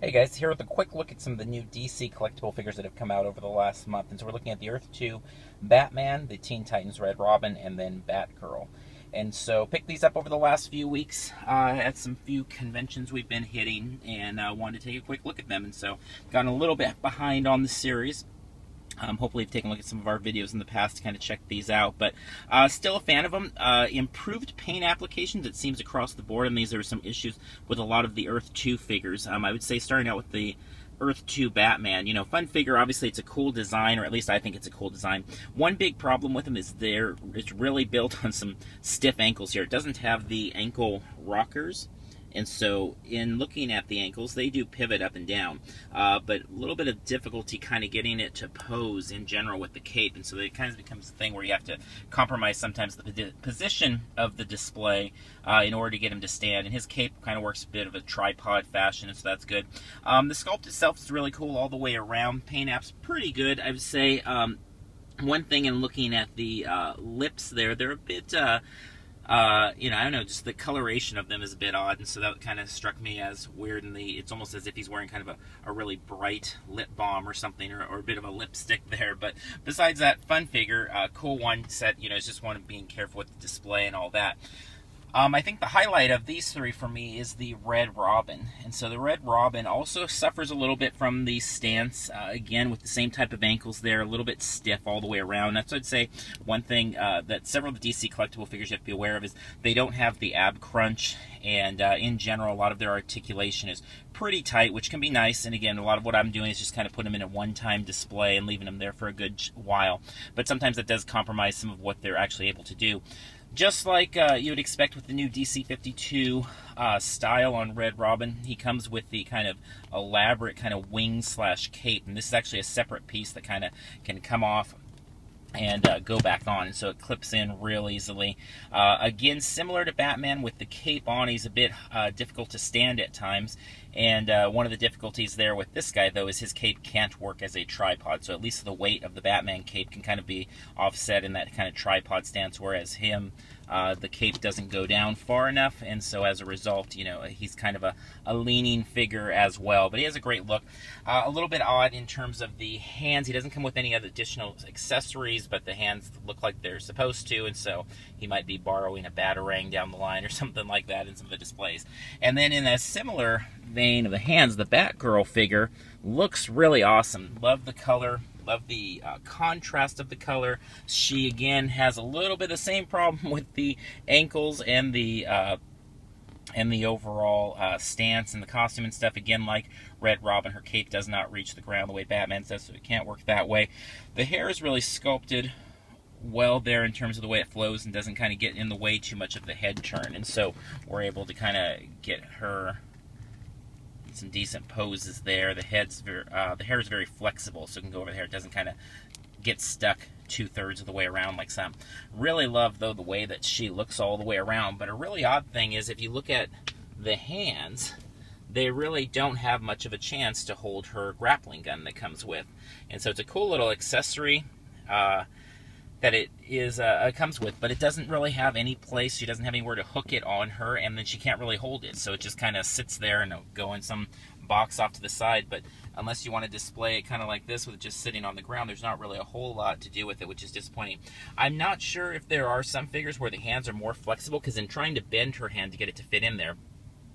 Hey guys, here with a quick look at some of the new DC collectible figures that have come out over the last month. And so we're looking at the Earth 2 Batman, the Teen Titans Red Robin, and then Batgirl. And so picked these up over the last few weeks at some few conventions we've been hitting, and wanted to take a quick look at them. And so gotten a little bit behind on the series. Hopefully you've taken a look at some of our videos in the past to kind of check these out, but still a fan of them. Improved paint applications, it seems, across the board, and these are some issues with a lot of the Earth 2 figures. I would say starting out with the Earth 2 Batman, fun figure. Obviously it's a cool design, or at least I think it's a cool design. One big problem with him is it's really built on some stiff ankles here. It doesn't have the ankle rockers. And so in looking at the ankles, they do pivot up and down, but a little bit of difficulty kind of getting it to pose in general with the cape. And so it kind of becomes a thing where you have to compromise sometimes the position of the display in order to get him to stand. And his cape kind of works a bit of a tripod fashion, and so that's good. The sculpt itself is really cool all the way around. Paint app's pretty good, I would say. One thing in looking at the lips there, they're a bit... I don't know, just the coloration of them is a bit odd, and so that kind of struck me as weird. And it's almost as if he's wearing kind of a really bright lip balm or something, or a bit of a lipstick there. But besides that, fun figure, cool one set. It's just one of being careful with the display and all that. I think the highlight of these three for me is the Red Robin. And so the Red Robin also suffers a little bit from the stance, again, with the same type of ankles there, a little bit stiff all the way around. That's what I'd say. One thing that several of the DC collectible figures you have to be aware of is they don't have the ab crunch, and in general, a lot of their articulation is pretty tight, which can be nice. And again, a lot of what I'm doing is just kind of putting them in a one-time display and leaving them there for a good while. But sometimes that does compromise some of what they're actually able to do. Just like you would expect with the new DC 52 style on Red Robin, he comes with the kind of elaborate kind of wing/cape, and this is actually a separate piece that kind of can come off and go back on, and so it clips in real easily. Again, similar to Batman, with the cape on, he's a bit difficult to stand at times, and one of the difficulties there with this guy, though, is his cape can't work as a tripod, so at least the weight of the Batman cape can kind of be offset in that kind of tripod stance, whereas him, the cape doesn't go down far enough, and so as a result, he's kind of a leaning figure as well. But he has a great look. A little bit odd in terms of the hands. He doesn't come with any other additional accessories, but the hands look like they're supposed to, and so he might be borrowing a Batarang down the line or something like that in some of the displays. And then in a similar vein of the hands, the Batgirl figure looks really awesome. Love the color. Love the contrast of the color. She, again, has a little bit of the same problem with the ankles and the overall stance and the costume and stuff. Again, like Red Robin, her cape does not reach the ground the way Batman does, so it can't work that way. The hair is really sculpted well there in terms of the way it flows and doesn't kind of get in the way too much of the head turn, and so we're able to kind of get her some decent poses there. The hair is very flexible, so it can go over the hair. It doesn't kind of get stuck 2/3 of the way around like some. Really love, though, the way that she looks all the way around. But a really odd thing is, if you look at the hands, they really don't have much of a chance to hold her grappling gun that comes with. And so it's a cool little accessory that it comes with, but it doesn't really have any place. She doesn't have anywhere to hook it on her, and then she can't really hold it, so it just kind of sits there and it'll go in some box off to the side. But unless you want to display it kind of like this with it just sitting on the ground, there's not really a whole lot to do with it, which is disappointing. I'm not sure if there are some figures where the hands are more flexible, because in trying to bend her hand to get it to fit in there,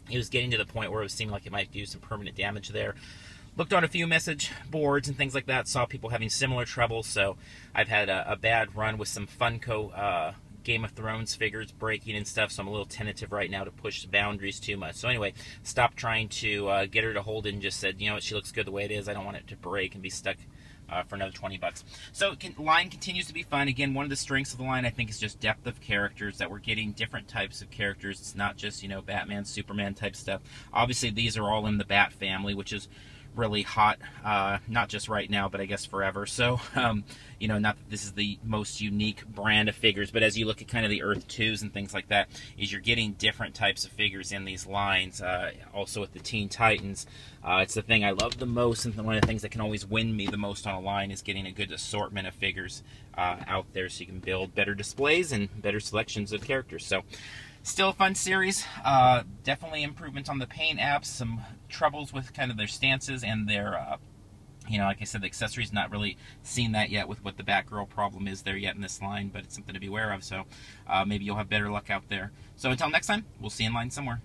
it was getting to the point where it seemed like it might do some permanent damage there. Looked on a few message boards and things like that, saw people having similar trouble, so I've had a bad run with some Funko Game of Thrones figures breaking and stuff, so I'm a little tentative right now to push the boundaries too much. So anyway, stopped trying to get her to hold it and just said, what, she looks good the way it is. I don't want it to break and be stuck for another 20 bucks. So line continues to be fun. Again, one of the strengths of the line, I think, is just depth of characters, that we're getting different types of characters. It's not just, Batman, Superman type stuff. Obviously, these are all in the Bat family, which is really hot, not just right now, but I guess forever. So, not that this is the most unique brand of figures, but as you look at kind of the Earth 2s and things like that, is you're getting different types of figures in these lines. Also with the Teen Titans, it's the thing I love the most, and one of the things that can always win me the most on a line is getting a good assortment of figures out there, so you can build better displays and better selections of characters. So Still a fun series. Definitely improvements on the paint apps. Some troubles with kind of their stances and their, like I said, the accessories. Not really seen that yet with what the Batgirl problem is there yet in this line, but it's something to be aware of. So maybe you'll have better luck out there. So until next time, we'll see you in line somewhere.